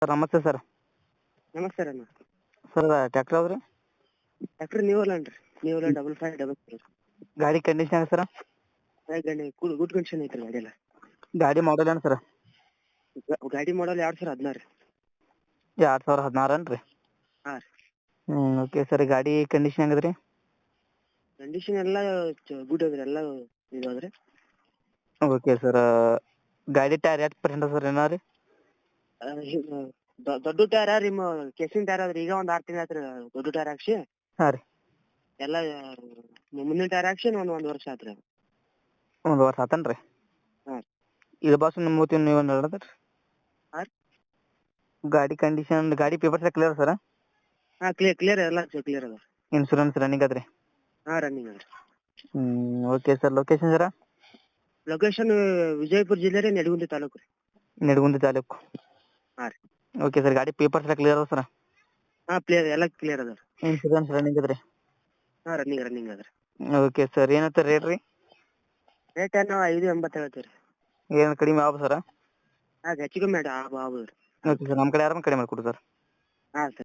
Sir ನಮಸ್ತೆ sir. ನಮಸ್ಕಾರ ಅಣ್ಣ. ಸರ್ ಟ್ರ್ಯಾಕ್ಟರ್ ಯಾವ್ದು ರೀ? Doctor Newland 5500. ಗಾಡಿ ಕಂಡೀಷನ್ ಹೆಂಗೆ ಸರ್? ಗುಡ್ ಕಂಡೀಷನ್ ಐತ್ರಿ ಗಾಡಿ ಎಲ್ಲ. ಗಾಡಿ ಮಾಡಲ್ ಏನು ಸರ್? ಗಾಡಿ ಮಾಡಲ್ 2016. 2016 ಏನ್ರಿ? ಹಾಂ ರೀ. Okay sir. ಗಾಡಿ ಕಂಡೀಷನ್ ಹೆಂಗದ ರೀ? ಕಂಡೀಷನ್ ಎಲ್ಲ ಗುಡ್ ಅದ್ರಿ, ಎಲ್ಲ ಇದು ಅದ್ರಿ. Okay sir. ಗಾಡಿ ಟೈರ್ ಎಷ್ಟು ಪರ್ಸೆಂಟ್ ಸರ್ ಏನೋ ರೀ? ದೊಡ್ಡ ಟೈರ್ ನಿಮ್ಮ ಕೆಸಿನ್ ಟೈರ್ ಅದ್ರಿ. ಈಗ ಒಂದು 6 ತಿಂಗಳು ಆತ್ರಿ ದೊಡ್ಡ ಟೈರ್ ಹಾಕ್ಸಿ. ಹಾಂ ರೀ. ಎಲ್ಲ ಮುಂದಿನ ಟೈರ್ ಹಾಕ್ಸಿ ಒಂದು ವರ್ಷ ಆತ್ರಿ ಅದು. 1 ವರ್ಷ ಆತನ್ರಿ? ಹಾಂ. ಇದು ಬಸ್ ನಿಮ್ಮ ನೀವು ಹೇಳಿದ್ರಿ? ಹಾಂ. ಗಾಡಿ ಕಂಡೀಷನ್, ಗಾಡಿ ಪೇಪರ್ಸ್ ಕ್ಲಿಯರ್ ಸರ್? ಹಾಂ, ಕ್ಲಿಯರ್ ಎಲ್ಲ ಕ್ಲಿಯರ್ ಅದ. ಇನ್ಶೂರೆನ್ಸ್ ರನ್ನಿಂಗ್ ಅದ್ರಿ? ಹಾಂ, ರನ್ನಿಂಗ್ ಅದ್ರಿ. Okay sir. ಲೊಕೇಶನ್ ಸರ? ಲೊಕೇಶನ್ ವಿಜಯಪುರ ಜಿಲ್ಲೆ ರೀ, ನಡಗುಂದಿ ತಾಲೂಕು ರೀ. ನಿಡಗುಂದಿ ತಾಲೂಕು? ಹಾಂ ರೀ. Okay sir. ಗಾಡಿ ಪೇಪರ್ಸ್ ಕ್ಲಿಯರ್ ಅದ ಸರ್? ಹಾಂ, ಎಲ್ಲ ಕ್ಲಿಯರ್ ಅದ. ಇನ್ಶೂರೆನ್ಸ್ ರನ್ನಿಂಗ್ ಅದ್ರಿ? ಹಾಂ, ರನ್ನಿಂಗ್ ಅದ್ರಿ. Okay sir. ಏನಂತ ರೇಟ್ ರೀ? ರೇಟ್ ಏನು 580 ಹೇಳ್ತೀವಿ ರೀ. ಏನು ಕಡಿಮೆ ಆಗ ಸರ? ಹಾಂ, ಹೆಚ್ಚು ಕಮ್ಮಿ ಆಗ್ಬೋದು ರೀ. Okay sir. ನಮ್ಮ ಕಡೆ ಯಾರು ಕಡಿಮೆ ಮಾಡಿಕೊಡಿ ಸರ್. ಹಾಂ ಸರ್.